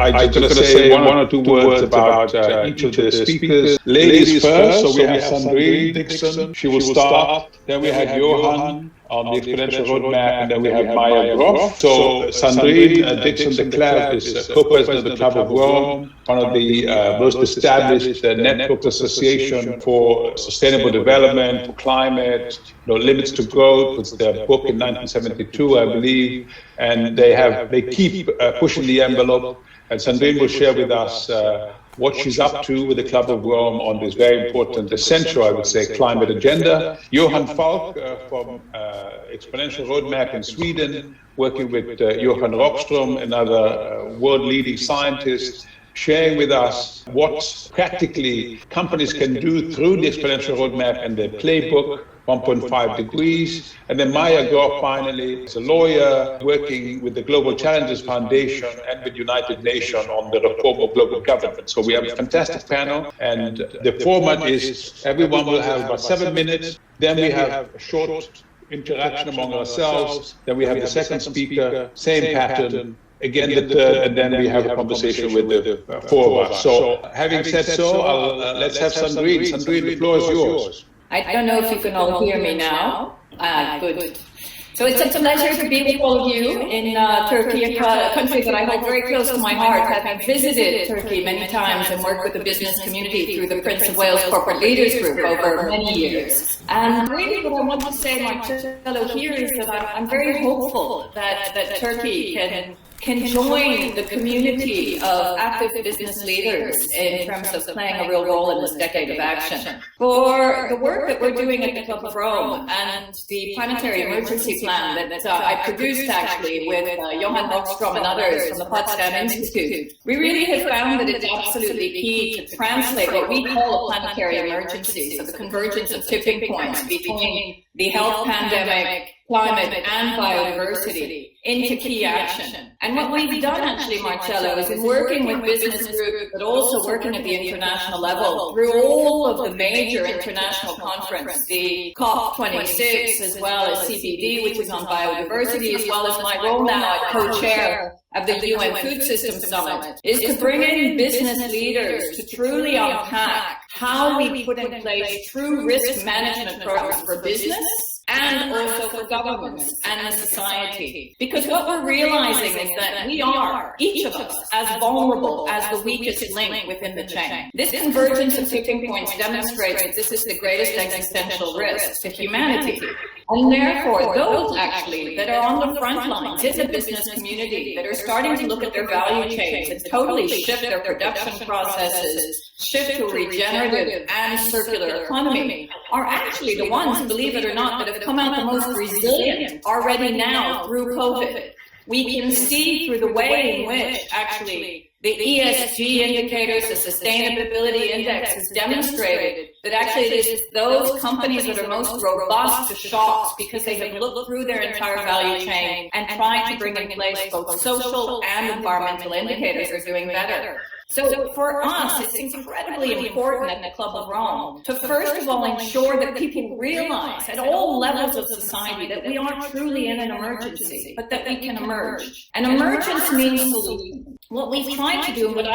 I'm just going to say one or two words about each of the speakers. Ladies first, so we have Sandrine Dixon. She will start. Then we have Johan on the Exponential Roadmap, and then we have Maya Groff. So Sandrine Dixon de Klerk is co-president of the Club of Rome, one of the most established network association for sustainable development, for climate, No Limits to Growth. It's their book in 1972, I believe, and they keep pushing the envelope. And Sandrine will share with us what she's up to with the Club of Rome on this very important, essential, I would say, climate agenda. Johan Falk from Exponential Roadmap in Sweden, working with Johan Rockström, another world-leading scientist, sharing with us what practically companies can do through the Exponential Roadmap and their playbook, 1.5 degrees. And then Maya Groff, finally, is a lawyer working with the Global Challenges Foundation and with United Nations on the reform of global government. So we have a fantastic panel, and the format is everyone will have about 7 minutes. Then we have a short interaction among ourselves. Then we have the second speaker, same pattern. Again, the third, and then we have a conversation with the four of us. So having said so, let's have Sandrine. Sandrine, the floor is yours. I don't know if you can all hear me now. Good. So it's a pleasure to be with all of you in Turkey, a country that I hold very close to my heart, having visited Turkey many times and worked with the business community through the Prince of Wales Corporate Leaders Group over many years. And really what I want to say, Marcello, here is that I'm very hopeful that Turkey can join the community of active business leaders in terms of playing a real role in this decade of action. For the work that we're doing at the Club of Rome and the planetary emergency plan that I produced actually with Johan Rockström and others from the Potsdam Institute, we really have found that it's absolutely key to translate what we call a planetary emergency, so the convergence of tipping points between the health pandemic, climate and biodiversity into key action. And what we've done actually, Marcello, is in working with business groups, but also working at the international level through all of the major international conferences, the COP26, as well as CBD, which is on biodiversity, as well as my role now as co-chair of the UN Food Systems Summit, is to bring in business leaders to truly unpack how we put in place true risk management programs for business and also for governments and the society. Because what we're realizing is that we are, each of us, as vulnerable as the weakest link within the chain. This convergence of tipping points demonstrates that this is the greatest existential risk to humanity. And therefore, those actually that are on the front lines in the business community, that are starting to look at their value chains and totally shift their production processes, shift to a regenerative and circular economy, are actually the ones, believe it or not, that have come out the most resilient already now through COVID. We can see through the way in which actually the ESG indicators, the sustainability index has demonstrated that actually it is those companies that are most robust to shocks because they have looked through their entire value chain and tried to bring in place both social and environmental indicators are doing better. So for us, it's incredibly important at the Club of Rome to first of all ensure that people realize at all levels of society that we are truly in an emergency, but that we can emerge. And emergence means solution. What we've tried to do, and what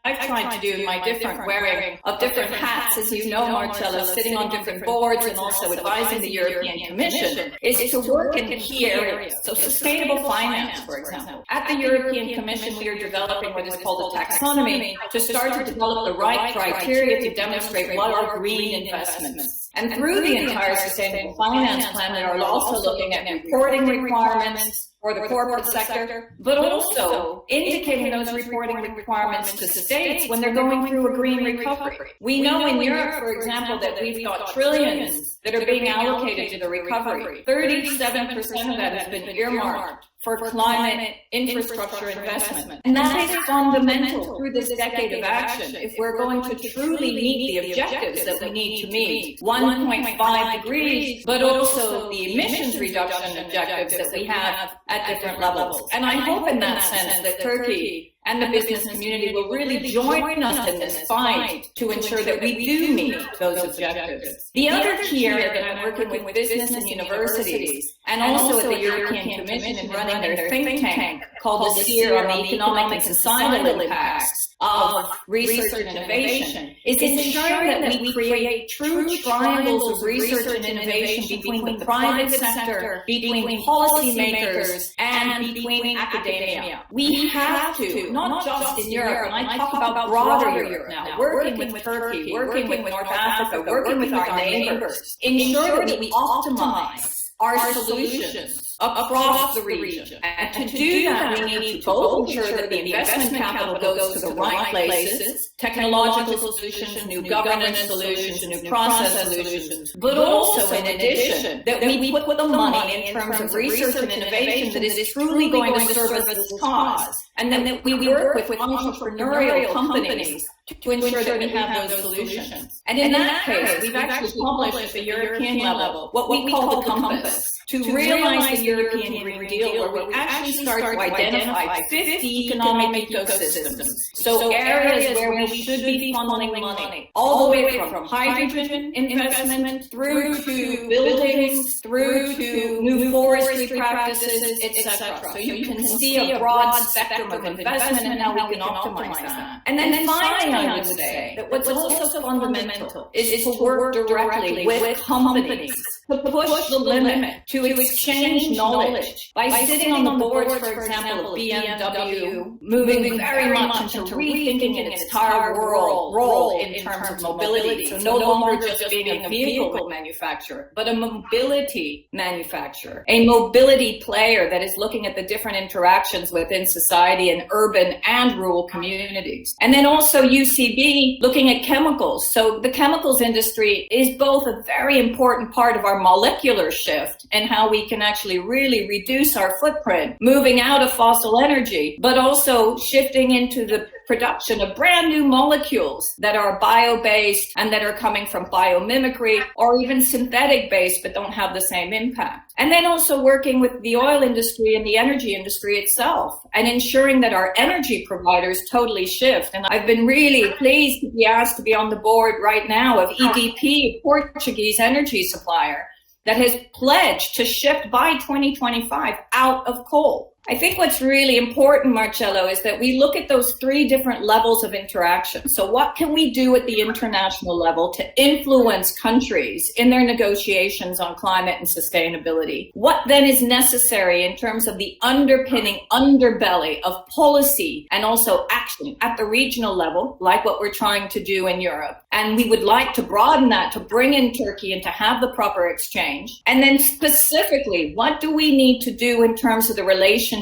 I've tried to do in my different wearing of different hats, as you know, Marcello, sitting on different boards and also advising the European Commission, is to work in key areas. So sustainable finance, for example. At the European Commission, we are developing what is called a taxonomy to start to develop the right criteria to demonstrate what are green investments. And through the entire sustainable finance plan, we are also looking at reporting requirements for the corporate sector, but also indicating those reporting requirements to states when they're going through a green recovery. We know in Europe, for example, that we've got trillions that are being allocated to the recovery. 37% of that has been earmarked for climate infrastructure investment. And that is fundamental through this decade of action if we're going to truly meet the objectives that we need to meet. 1.5 degrees, but also the emissions reduction objectives that we have at different levels. And I hope in that sense that Turkey and the business community will really join us in this fight to ensure that we do meet those objectives. The other key area that I'm working with business and universities, and also at the European Commission in running their think tank, called the SEER on the economic and societal impacts of research and innovation is ensuring that we create true triangles of research and innovation between the private sector, between policymakers, and between academia. We have to, not just in Europe, and I talk about broader Europe now, working with Turkey, working with North Africa, working with our neighbors, ensure that we optimize our solutions across the region. And to do that, we need to both ensure that the investment capital goes to the right places, technological solutions, new governance solutions, new process solutions, but also, in addition, that we put the money in terms of research and innovation that is truly going to service this cause. And then that we work with entrepreneurial companies to ensure that we have those solutions. And in that case, we've actually published at the European level what we call the compass to realize the European Green Deal, where we actually start to identify 50 economic ecosystems. So areas where we should be funneling money, all the way from hydrogen investment through to buildings, through to new forestry practices, etc. So you can see a broad spectrum of investment and how we can optimize that. And then finally, I would say that what's also fundamental is to work directly with companies to push the limit, to exchange knowledge. By sitting on the boards, for example, of BMW, moving very much into rethinking its entire role in terms of mobility. So no longer just being a vehicle manufacturer, but a mobility manufacturer, a mobility player that is looking at the different interactions within society in urban and rural communities. And then also UCB looking at chemicals. So the chemicals industry is both a very important part of our molecular shift and how we can actually really reduce our footprint, moving out of fossil energy, but also shifting into the production of brand new molecules that are bio-based and that are coming from biomimicry or even synthetic-based but don't have the same impact. And then also working with the oil industry and the energy industry itself and ensuring that our energy providers totally shift. And I've been really pleased to be asked to be on the board right now of EDP, a Portuguese energy supplier, that has pledged to shift by 2025 out of coal. I think what's really important, Marcello, is that we look at those three different levels of interaction. So what can we do at the international level to influence countries in their negotiations on climate and sustainability? What then is necessary in terms of the underpinning underbelly of policy and also action at the regional level, like what we're trying to do in Europe? And we would like to broaden that to bring in Turkey and to have the proper exchange. And then specifically, what do we need to do in terms of the relationship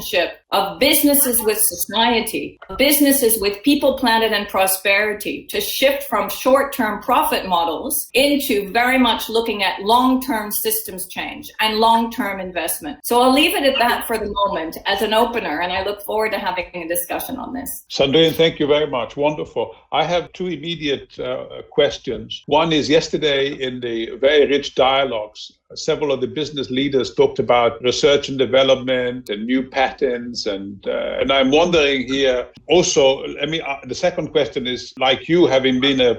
of businesses with society, businesses with people, planet, and prosperity to shift from short-term profit models into very much looking at long-term systems change and long-term investment. So I'll leave it at that for the moment as an opener, and I look forward to having a discussion on this. Sandrine, thank you very much. Wonderful. I have two immediate questions. One is, yesterday in the very rich dialogues, several of the business leaders talked about research and development and new patents, and I'm wondering here also. The second question is, like you, having been a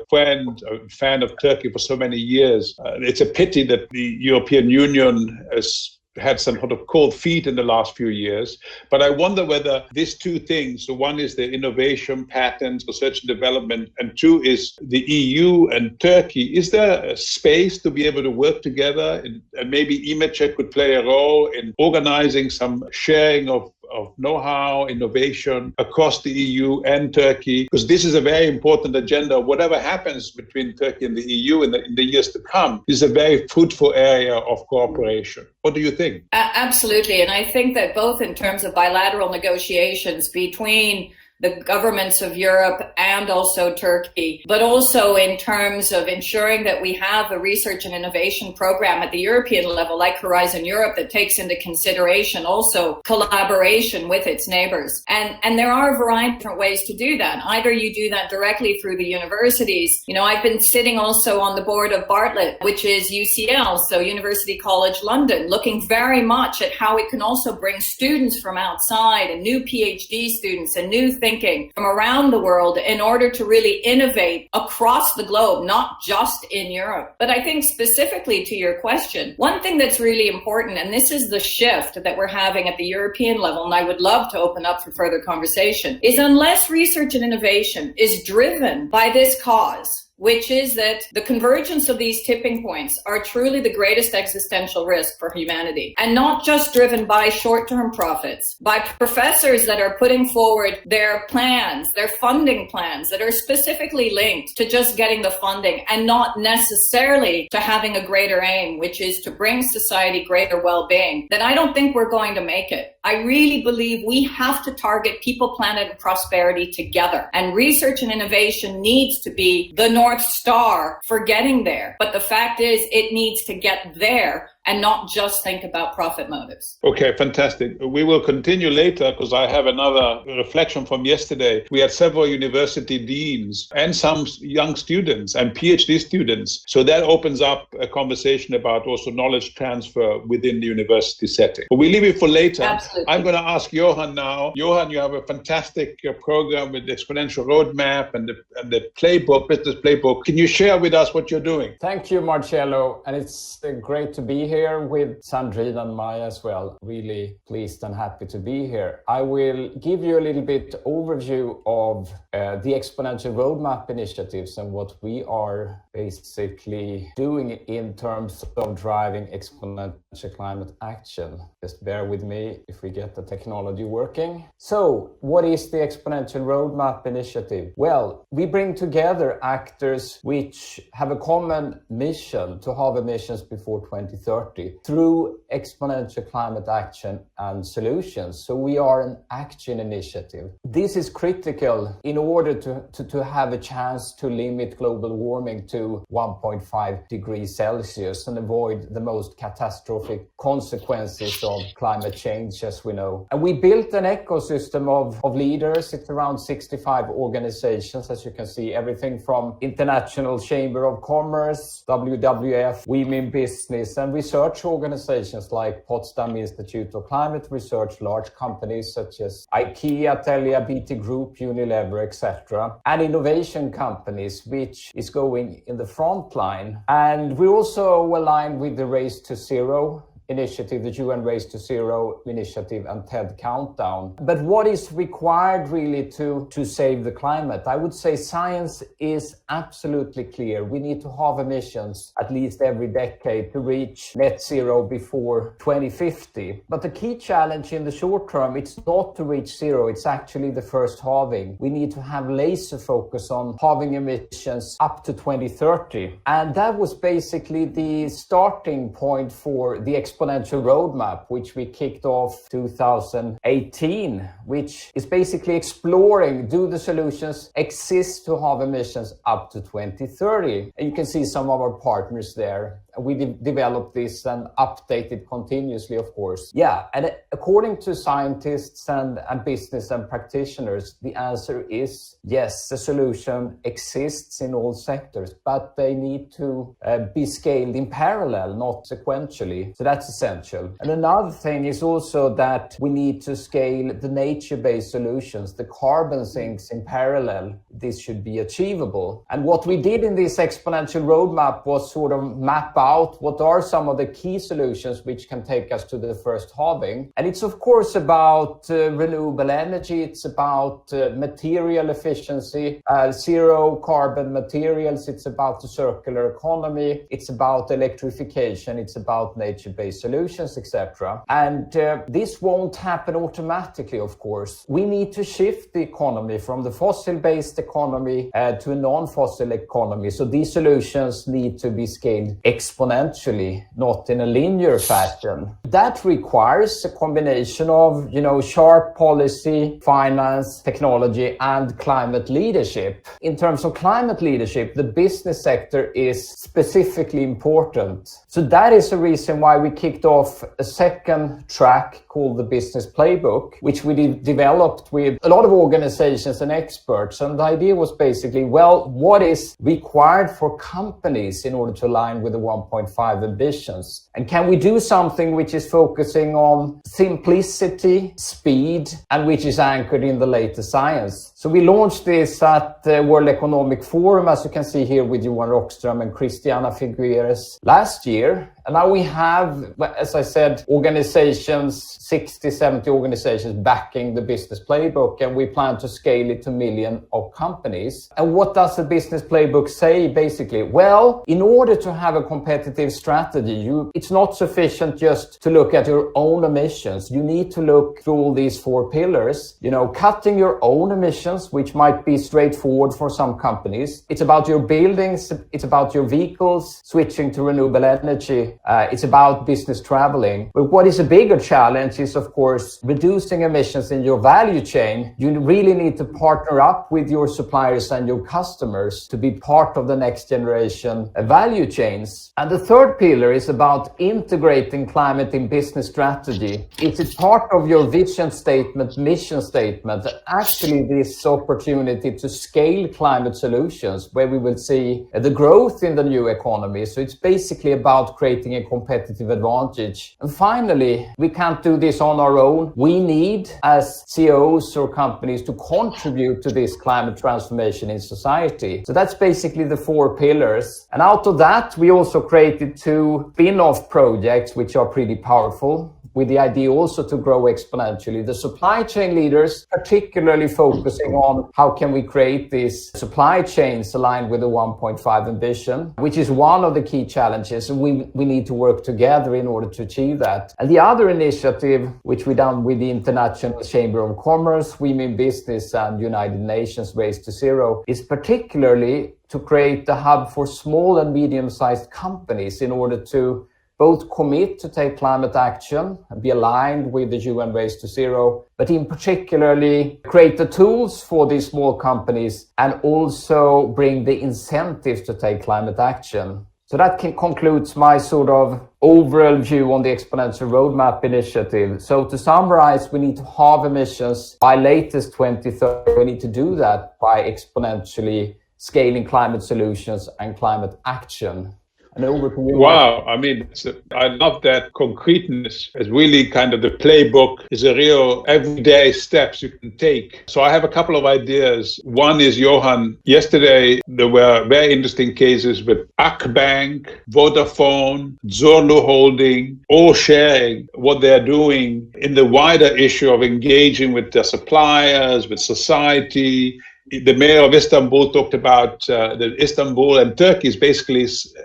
fan of Turkey for so many years, it's a pity that the European Union has had some sort of cold feet in the last few years. But I wonder whether these two things, so one is the innovation, patents, research and development, and two is the EU and Turkey. Is there a space to be able to work together? And maybe IMECEC could play a role in organizing some sharing of know-how, innovation across the EU and Turkey, because this is a very important agenda. Whatever happens between Turkey and the EU in the years to come is a very fruitful area of cooperation. What do you think? Absolutely. And I think that both in terms of bilateral negotiations between the governments of Europe and also Turkey, but also in terms of ensuring that we have a research and innovation program at the European level, like Horizon Europe, that takes into consideration also collaboration with its neighbors. And there are a variety of different ways to do that. Either you do that directly through the universities. I've been sitting also on the board of Bartlett, which is UCL, so University College London, looking very much at how it can also bring students from outside and new PhD students and new things thinking from around the world in order to really innovate across the globe, not just in Europe. But I think specifically to your question, one thing that's really important, and this is the shift that we're having at the European level, and I would love to open up for further conversation, is unless research and innovation is driven by this cause, which is that the convergence of these tipping points are truly the greatest existential risk for humanity, and not just driven by short-term profits, by professors that are putting forward their plans, their funding plans that are specifically linked to just getting the funding and not necessarily to having a greater aim, which is to bring society greater well-being, then I don't think we're going to make it. I really believe we have to target people, planet, and prosperity together. And research and innovation needs to be the North Star for getting there. But the fact is, it needs to get there and not just think about profit motives. Okay, fantastic. We will continue later because I have another reflection from yesterday. We had several university deans and some young students and PhD students. So that opens up a conversation about also knowledge transfer within the university setting. But we leave it for later. Absolutely. I'm going to ask Johan now. Johan, you have a fantastic program with the Exponential Roadmap and the playbook, business playbook. Can you share with us what you're doing? Thank you, Marcello. And it's great to be here with Sandrine and Maya as well. Really pleased and happy to be here. I will give you a little bit overview of the Exponential Roadmap initiatives and what we are basically doing in terms of driving exponential climate action. Just bear with me if we get the technology working. So what is the Exponential Roadmap initiative? Well, we bring together actors which have a common mission to halve emissions before 2030 through exponential climate action and solutions. So we are an action initiative. This is critical in order to have a chance to limit global warming to 1.5 degrees Celsius and avoid the most catastrophic consequences of climate change, as we know. And we built an ecosystem of leaders. It's around 65 organizations, as you can see, everything from International Chamber of Commerce, WWF, Women Business, and research organizations like Potsdam Institute of Climate Research, large companies such as IKEA, Telia, BT Group, Unilever, etc., and innovation companies, which is going in the front line. And we're also aligned with the Race to Zero initiative, the UN Race to Zero initiative, and TED Countdown. But what is required really to save the climate? I would say science is absolutely clear. We need to halve emissions at least every decade to reach net zero before 2050. But the key challenge in the short term, it's not to reach zero, it's actually the first halving. We need to have laser focus on halving emissions up to 2030. And that was basically the starting point for the Exponential Roadmap, which we kicked off 2018, which is basically exploring, do the solutions exist to halve emissions up to 2030? And you can see some of our partners there. We developed this and updated continuously, of course. Yeah, and according to scientists and business and practitioners, the answer is yes, the solution exists in all sectors, but they need to be scaled in parallel, not sequentially. So that's essential. And another thing is also that we need to scale the nature-based solutions, the carbon sinks in parallel. This should be achievable. And what we did in this Exponential Roadmap was sort of map out what are some of the key solutions which can take us to the first halving. And it's of course about renewable energy, it's about material efficiency, zero carbon materials, it's about the circular economy, it's about electrification, it's about nature-based solutions, etc. And this won't happen automatically, of course. We need to shift the economy from the fossil-based economy to a non-fossil economy. So these solutions need to be scaled exponentially, not in a linear fashion. That requires a combination of, sharp policy, finance, technology, and climate leadership. In terms of climate leadership, the business sector is specifically important. So that is the reason why we kicked off a second track called the Business Playbook, which we developed with a lot of organizations and experts. And the idea was basically, what is required for companies in order to align with the 1.5 ambitions. And can we do something which is focusing on simplicity, speed, and which is anchored in the latest science? So we launched this at the World Economic Forum, as you can see here, with Johan Rockström and Christiana Figueres last year. And now we have, as I said, organizations, 60, 70 organizations backing the business playbook, and we plan to scale it to millions of companies. And what does the business playbook say, basically? Well, in order to have a competitive strategy, it's not sufficient just to look at your own emissions. You need to look through all these 4 pillars, cutting your own emissions, which might be straightforward for some companies. It's about your buildings, it's about your vehicles, switching to renewable energy. It's about business traveling. But what is a bigger challenge is, of course, reducing emissions in your value chain. You really need to partner up with your suppliers and your customers to be part of the next generation value chains. And the third pillar is about integrating climate in business strategy. It's part of your vision statement, mission statement, actually this opportunity to scale climate solutions where we will see the growth in the new economy. So it's basically about creating a competitive advantage. And finally, we can't do this on our own. We need, as CEOs or companies, to contribute to this climate transformation in society. So that's basically the 4 pillars. And out of that, we also created 2 spin-off projects, which are pretty powerful, with the idea also to grow exponentially. The supply chain leaders, particularly focusing on how can we create these supply chains aligned with the 1.5 ambition, which is one of the key challenges. And we need to work together in order to achieve that. And the other initiative, which we done with the International Chamber of Commerce, Women in Business, and United Nations Race to Zero, is particularly to create a hub for small and medium-sized companies in order to both commit to take climate action and be aligned with the UN Race to Zero, but in particularly create the tools for these small companies and also bring the incentives to take climate action. So that concludes my sort of overall view on the Exponential Roadmap initiative. So to summarize, we need to halve emissions by latest 2030. We need to do that by exponentially scaling climate solutions and climate action. And over to you. Wow, I mean, I love that concreteness. It's really kind of the playbook is a real everyday steps you can take. So I have a couple of ideas. One is, Johan, yesterday there were very interesting cases with Akbank, Vodafone, Zorlu Holding, all sharing what they're doing in the wider issue of engaging with their suppliers, with society. The mayor of Istanbul talked about the Istanbul and Turkey is basically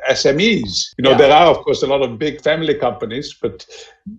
SMEs. There are, of course, a lot of big family companies, but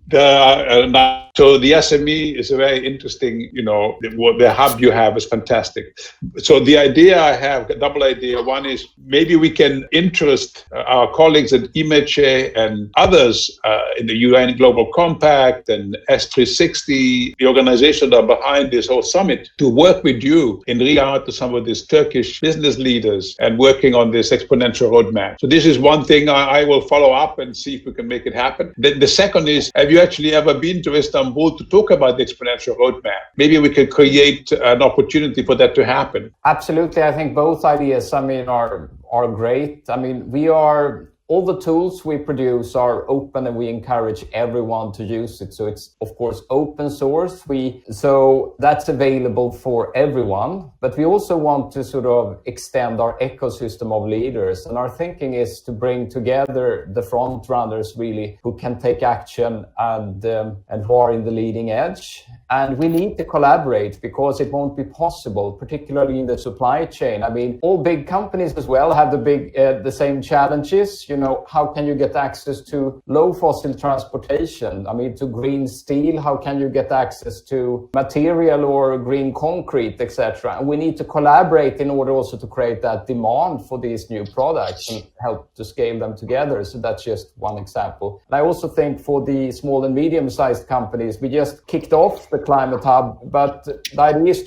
there are not. So the SME is a very interesting, the hub you have is fantastic. So the idea I have, a double idea. One is maybe we can interest our colleagues at IMECE and others in the UN Global Compact and S360, the organizations that are behind this whole summit, to work with you in regard to some of these Turkish business leaders and working on this exponential roadmap. So this is one thing I will follow up and see if we can make it happen. The second is, have you actually ever been to Istanbul to talk about the exponential roadmap? Maybe we could create an opportunity for that to happen. Absolutely. I think both ideas, are great. All the tools we produce are open and we encourage everyone to use it. So it's, of course, open source. So that's available for everyone. But we also want to sort of extend our ecosystem of leaders. And our thinking is to bring together the front runners, really, who can take action and who are in the leading edge. And we need to collaborate because it won't be possible, particularly in the supply chain. All big companies as well have the same challenges. How can you get access to low fossil transportation? To green steel, how can you get access to material or green concrete, etc.? And we need to collaborate in order also to create that demand for these new products and help to scale them together. So that's just one example. And I also think for the small and medium-sized companies, we just kicked off the Climate Hub, but the idea is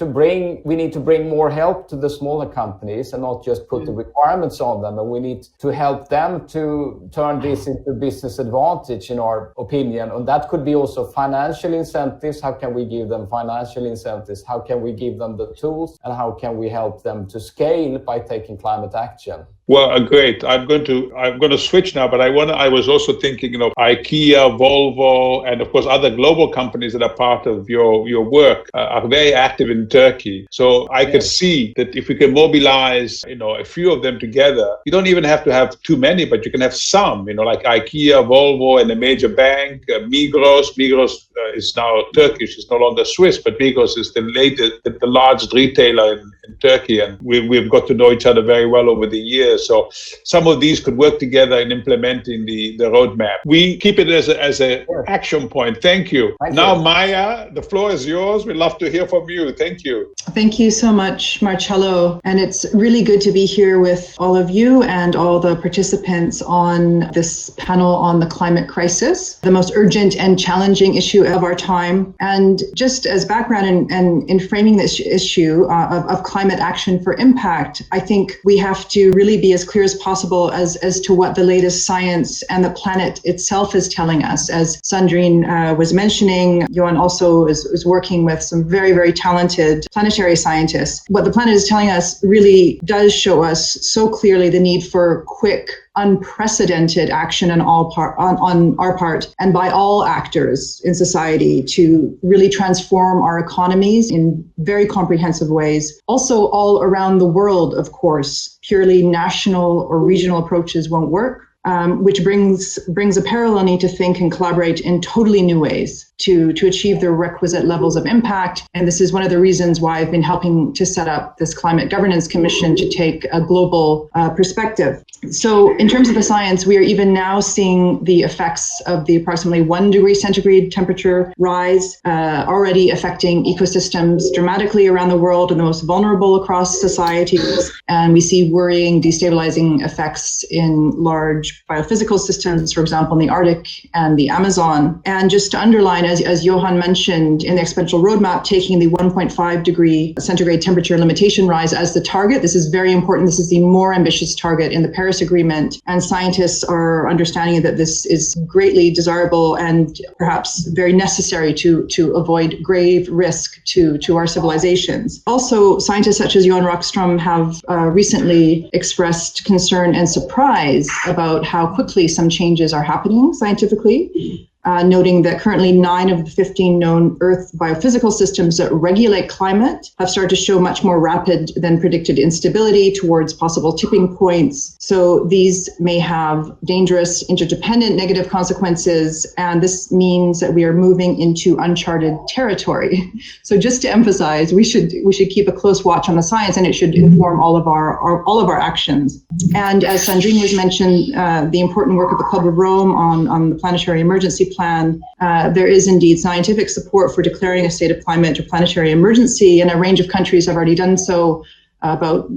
we need to bring more help to the smaller companies and not just put the requirements on them, and we need to help them to to turn this into business advantage, in our opinion. And that could be also financial incentives. How can we give them financial incentives? How can we give them the tools? And how can we help them to scale by taking climate action? Well, great. I'm going to switch now, but I was also thinking of IKEA, Volvo, and of course other global companies that are part of your work are very active in Turkey. So I could see that if we can mobilize, a few of them together, you don't even have to have too many, but you can have some, like IKEA, Volvo, and a major bank, Migros. Migros is now Turkish; it's no longer Swiss, but Migros is the largest retailer in Turkey, and we've got to know each other very well over the years. So some of these could work together in implementing the roadmap. We keep it as a action point. Thank you. Now, Maya, the floor is yours. We'd love to hear from you. Thank you. Thank you so much, Marcello. And it's really good to be here with all of you and all the participants on this panel on the climate crisis, the most urgent and challenging issue of our time. And just as background and in framing this issue of climate action for impact, I think we have to really be as clear as possible as to what the latest science and the planet itself is telling us. As Sandrine was mentioning, Johan also is working with some very, very talented planetary scientists. What the planet is telling us really does show us so clearly the need for quick, unprecedented action on our part and by all actors in society to really transform our economies in very comprehensive ways. Also all around the world, of course, purely national or regional approaches won't work. Which brings a parallel need to think and collaborate in totally new ways to achieve the requisite levels of impact. And this is one of the reasons why I've been helping to set up this Climate Governance Commission to take a global perspective. So in terms of the science, we are even now seeing the effects of the approximately 1 degree centigrade temperature rise already affecting ecosystems dramatically around the world and the most vulnerable across societies. And we see worrying, destabilizing effects in large biophysical systems, for example, in the Arctic and the Amazon. And just to underline, as Johan mentioned, in the exponential roadmap, taking the 1.5 degree centigrade temperature limitation rise as the target. This is very important. This is the more ambitious target in the Paris Agreement. And scientists are understanding that this is greatly desirable and perhaps very necessary to avoid grave risk to our civilizations. Also, scientists such as Johan Rockström have recently expressed concern and surprise about how quickly some changes are happening scientifically. Noting that currently 9 of the 15 known Earth biophysical systems that regulate climate have started to show much more rapid than predicted instability towards possible tipping points. So these may have dangerous, interdependent negative consequences, and this means that we are moving into uncharted territory. So just to emphasize, we should keep a close watch on the science, and it should inform all of our actions. And as Sandrine was mentioned, the important work of the Club of Rome on the planetary emergency plan, there is indeed scientific support for declaring a state of climate or planetary emergency, and a range of countries have already done so. About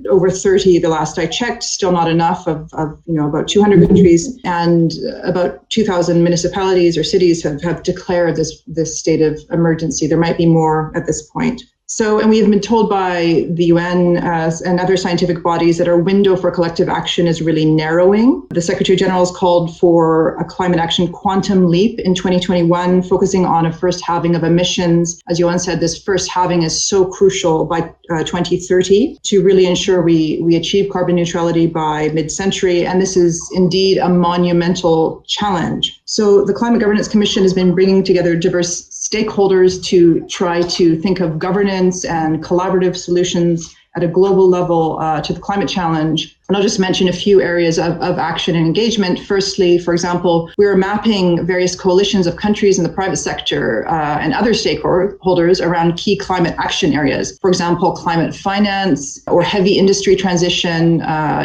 over 30, the last I checked, still not enough of about 200 countries, and about 2,000 municipalities or cities have declared this state of emergency. There might be more at this point. So, and we have been told by the UN and other scientific bodies that our window for collective action is really narrowing. The Secretary General has called for a climate action quantum leap in 2021, focusing on a first halving of emissions. As Johan said, this first halving is so crucial by 2030 to really ensure we achieve carbon neutrality by mid-century. And this is indeed a monumental challenge. So the Climate Governance Commission has been bringing together diverse stakeholders to try to think of governance and collaborative solutions at a global level to the climate challenge. And I'll just mention a few areas of action and engagement. Firstly, for example, we are mapping various coalitions of countries in the private sector and other stakeholders around key climate action areas. For example, climate finance or heavy industry transition.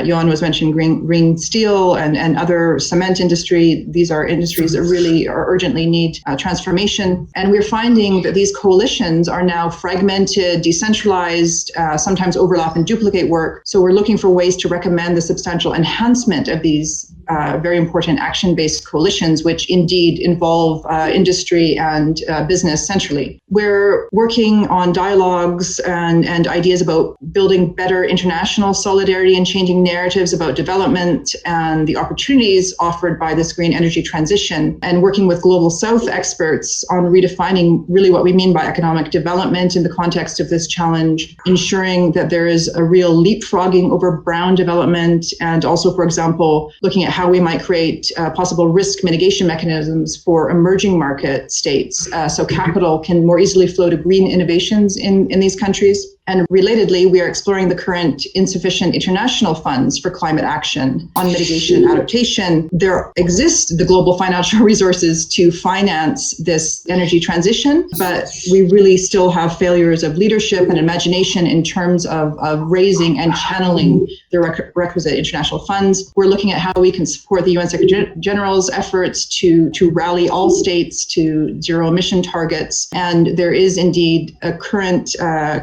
Johan was mentioning green steel and other cement industry. These are industries that really urgently need transformation. And we're finding that these coalitions are now fragmented, decentralized, sometimes overlap and duplicate work. So we're looking for ways to recommend the substantial enhancement of these very important action-based coalitions, which indeed involve industry and business centrally. We're working on dialogues and ideas about building better international solidarity and changing narratives about development and the opportunities offered by this green energy transition, and working with Global South experts on redefining really what we mean by economic development in the context of this challenge, ensuring that there is a real leapfrogging over brown development, and also, for example, looking at how we might create possible risk mitigation mechanisms for emerging market states so capital can more easily flow to green innovations in these countries. And relatedly, we are exploring the current insufficient international funds for climate action on mitigation and adaptation. There exist the global financial resources to finance this energy transition, but we really still have failures of leadership and imagination in terms of raising and channeling the requisite international funds. We're looking at how we can support the UN Secretary General's efforts to rally all states to zero emission targets. And there is indeed a current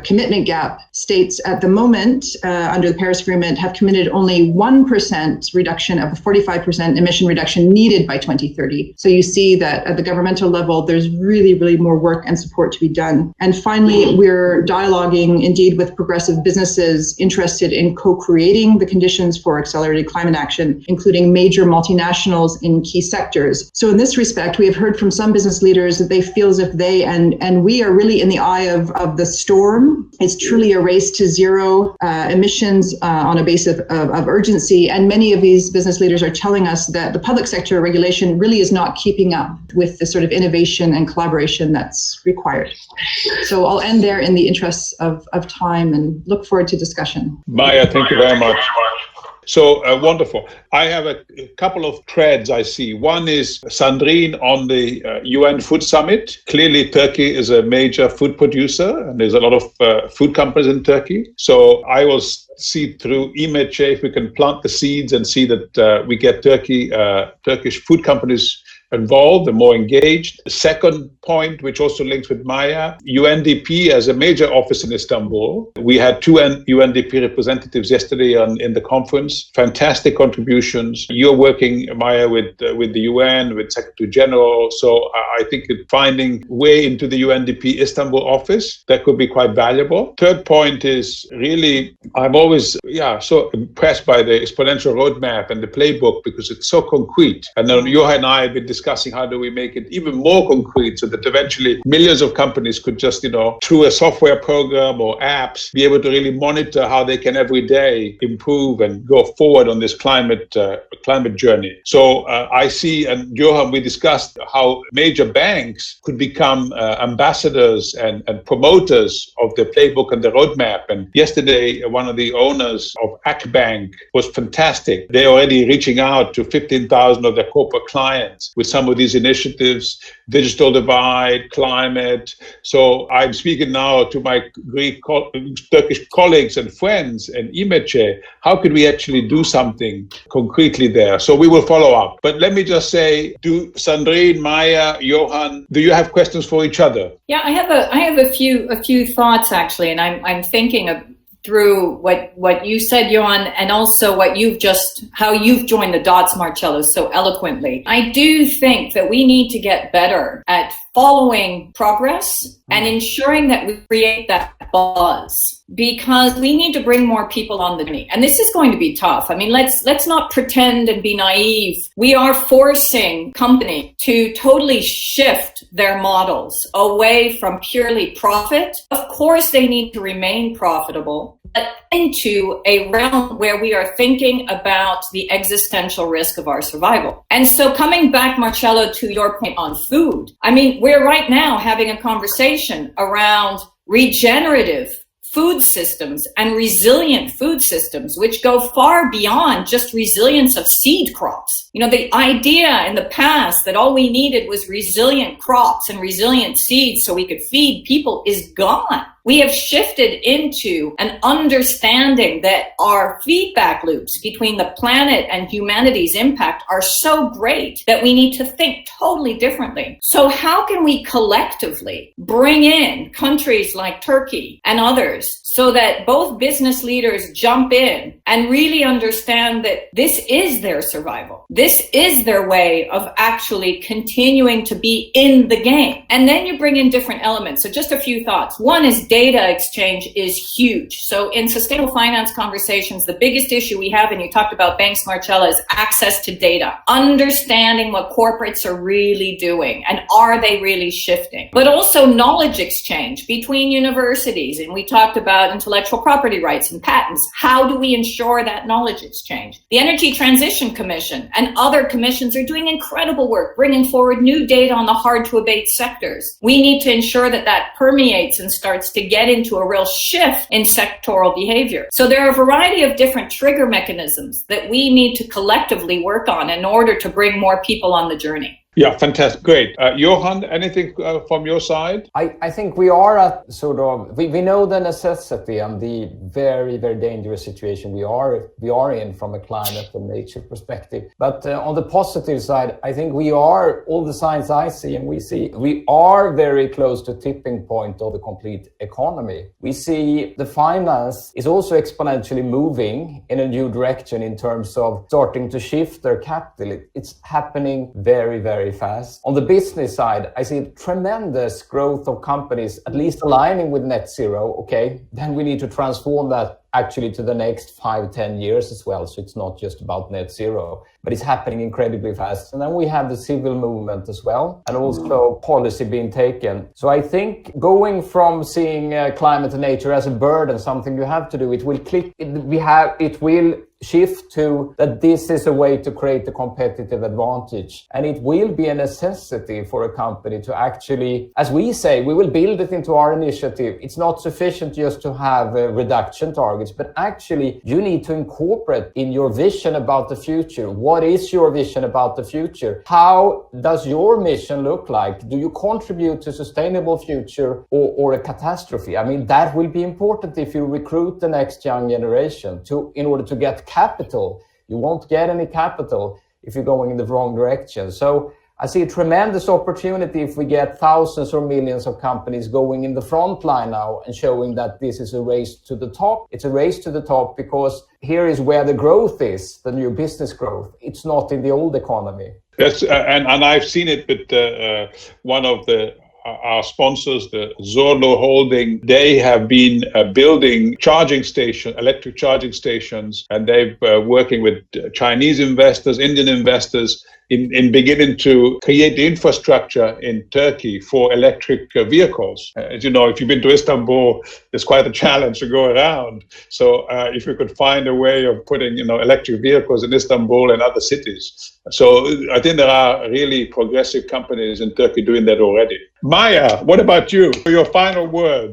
commitment gap. States at the moment, under the Paris Agreement, have committed only 1% reduction of the 45% emission reduction needed by 2030. So you see that at the governmental level, there's really, really more work and support to be done. And finally, we're dialoguing indeed with progressive businesses interested in co-creating the conditions for accelerated climate action, including major multinationals in key sectors. So in this respect, we have heard from some business leaders that they feel as if they and we are really in the eye of the storm. It's truly a race to zero emissions on a basis of urgency. And many of these business leaders are telling us that the public sector regulation really is not keeping up with the sort of innovation and collaboration that's required. So I'll end there in the interests of time and look forward to discussion. Maya, thank you very much. So wonderful. I have a couple of threads I see. One is Sandrine on the UN Food Summit. Clearly, Turkey is a major food producer, and there's a lot of food companies in Turkey. So I will see through İMEÇE if we can plant the seeds and see that we get Turkish food companies involved and more engaged. The second point, which also links with Maya, UNDP has a major office in Istanbul. We had two UNDP representatives yesterday in the conference. Fantastic contributions. You're working, Maya, with the UN, with Secretary General. So I think finding way into the UNDP Istanbul office, that could be quite valuable. Third point is really, I'm always so impressed by the exponential roadmap and the playbook because it's so concrete. And then Johan and I have been discussing how do we make it even more concrete so that eventually millions of companies could just, through a software program or apps, be able to really monitor how they can every day improve and go forward on this climate journey. So I see, and Johan, we discussed how major banks could become ambassadors and promoters of the playbook and the roadmap. And yesterday, one of the owners of Akbank was fantastic. They're already reaching out to 15,000 of their corporate clients with some of these initiatives, digital divide, climate. So I'm speaking now to my Turkish colleagues and friends in İMEÇE. How could we actually do something concretely there? So we will follow up. But let me just say, do Sandrine, Maya, Johan, do you have questions for each other? Yeah, I have a few thoughts actually, and I'm thinking of through what you said, Johan, and also how you've joined the dots, Marcello, so eloquently. I do think that we need to get better at following progress and ensuring that we create that buzz, because we need to bring more people on the knee. And this is going to be tough. I mean, let's not pretend and be naive. We are forcing companies to totally shift their models away from purely profit. Of course, they need to remain profitable, but into a realm where we are thinking about the existential risk of our survival. And so coming back, Marcello, to your point on food, I mean, we're right now having a conversation around regenerative food systems and resilient food systems, which go far beyond just resilience of seed crops. The idea in the past that all we needed was resilient crops and resilient seeds so we could feed people is gone. We have shifted into an understanding that our feedback loops between the planet and humanity's impact are so great that we need to think totally differently. So how can we collectively bring in countries like Turkey and others so that both business leaders jump in and really understand that this is their survival? This is their way of actually continuing to be in the game. And then you bring in different elements. So just a few thoughts. One is data exchange is huge. So in sustainable finance conversations, the biggest issue we have, and you talked about banks, Marcella, is access to data, understanding what corporates are really doing and are they really shifting, but also knowledge exchange between universities. And we talked about intellectual property rights and patents. How do we ensure that knowledge exchange? The Energy Transition Commission and other commissions are doing incredible work, bringing forward new data on the hard to abate sectors. We need to ensure that that permeates and starts to get into a real shift in sectoral behavior. So there are a variety of different trigger mechanisms that we need to collectively work on in order to bring more people on the journey. Yeah, fantastic. Great. Johan, anything from your side? I think we are at sort of, we know the necessity and the very, very dangerous situation we are in from a climate and nature perspective. But on the positive side, I think we are, all the signs I see and we are very close to tipping point of the complete economy. We see the finance is also exponentially moving in a new direction in terms of starting to shift their capital. It's happening very, very fast. On the business side, I see tremendous growth of companies, at least aligning with net zero. Okay, then we need to transform that actually to the next 5-10 years as well. So it's not just about net zero, but it's happening incredibly fast. And then we have the civil movement as well, and also policy being taken. So I think going from seeing climate and nature as a burden, something you have to do, it will shift to that this is a way to create a competitive advantage. And it will be a necessity for a company to actually, as we say, we will build it into our initiative. It's not sufficient just to have reduction targets, but actually you need to incorporate in your vision about the future. What is your vision about the future? How does your mission look like? Do you contribute to a sustainable future or a catastrophe? I mean, that will be important if you recruit the next young generation in order to get capital. You won't get any capital if you're going in the wrong direction. So I see a tremendous opportunity if we get thousands or millions of companies going in the front line now and showing that this is a race to the top. It's a race to the top because here is where the growth is, the new business growth. It's not in the old economy. Yes, and I've seen it with one of our sponsors, the Zorlo Holding. They have been building electric charging stations, and they've working with Chinese investors, Indian investors, in beginning to create the infrastructure in Turkey for electric vehicles. As you know, if you've been to Istanbul, it's quite a challenge to go around. So if we could find a way of putting, electric vehicles in Istanbul and other cities. So I think there are really progressive companies in Turkey doing that already. Maya, what about you? For your final word.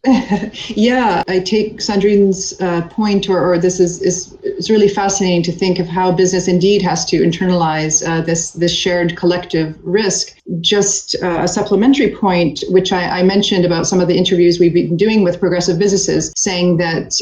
Yeah, I take Sandrine's point, or this is it's really fascinating to think of how business indeed has to internalize this shared collective risk. Just a supplementary point, which I mentioned about some of the interviews we've been doing with progressive businesses, saying that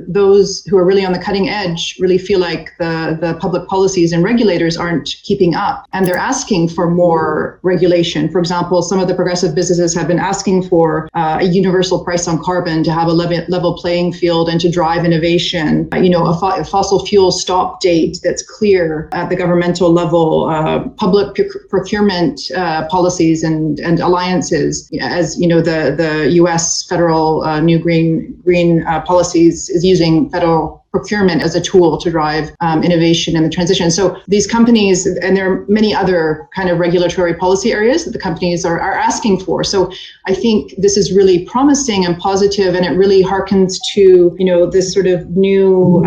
those who are really on the cutting edge really feel like the public policies and regulators aren't keeping up, and they're asking for more regulation. For example, some of the progressive businesses have been asking for a universal price on carbon, to have a level playing field and to drive innovation, a fossil fuel stop date that's clear at the governmental level, public procurement policies and alliances. As you know, the U.S. federal new green policies is using federal procurement as a tool to drive innovation and the transition. So these companies, and there are many other kind of regulatory policy areas that the companies are asking for. So I think this is really promising and positive, and it really harkens to, this sort of new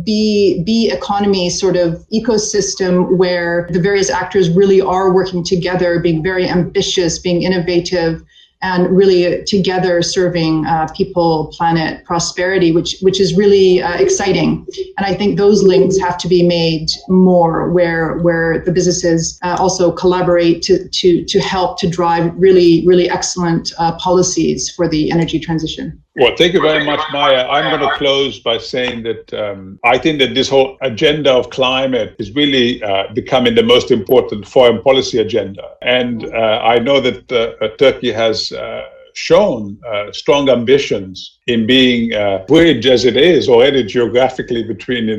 B economy sort of ecosystem where the various actors really are working together, being very ambitious, being innovative, and really together serving people, planet, prosperity, which is really exciting. And I think those links have to be made more, where the businesses also collaborate to help to drive really, really excellent policies for the energy transition. Well, thank you very much, Maya. I'm going to close by saying that I think that this whole agenda of climate is really becoming the most important foreign policy agenda. And I know that Turkey has shown strong ambitions in being bridge as it is already geographically between,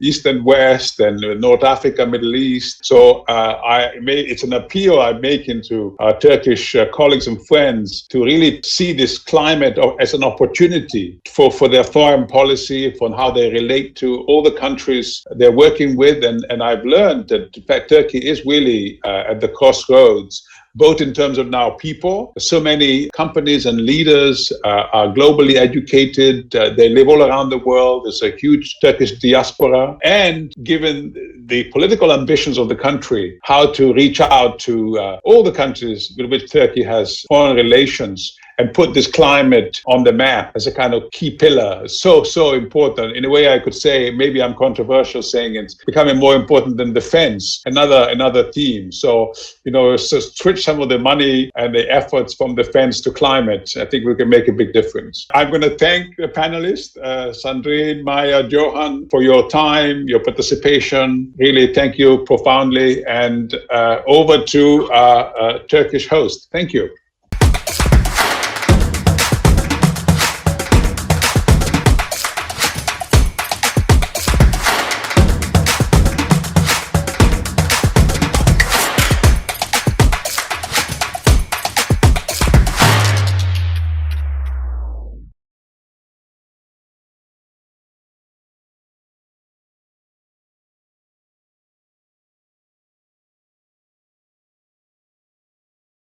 East and West and North Africa, Middle East. So it's an appeal I'm making to our Turkish colleagues and friends to really see this climate as an opportunity for their foreign policy, for how they relate to all the countries they're working with. And I've learned that, in fact, Turkey is really at the crossroads, both in terms of now people. So many companies and leaders are globally educated. They live all around the world. There's a huge Turkish diaspora. And given the political ambitions of the country, how to reach out to all the countries with which Turkey has foreign relations and put this climate on the map as a kind of key pillar. So important. In a way, I could say, maybe I'm controversial saying it's becoming more important than defense, another theme. So, switch some of the money and the efforts from defense to climate. I think we can make a big difference. I'm going to thank the panelists, Sandrine, Maya, Johan, for your time, your participation. Really, thank you profoundly. And over to our Turkish host. Thank you.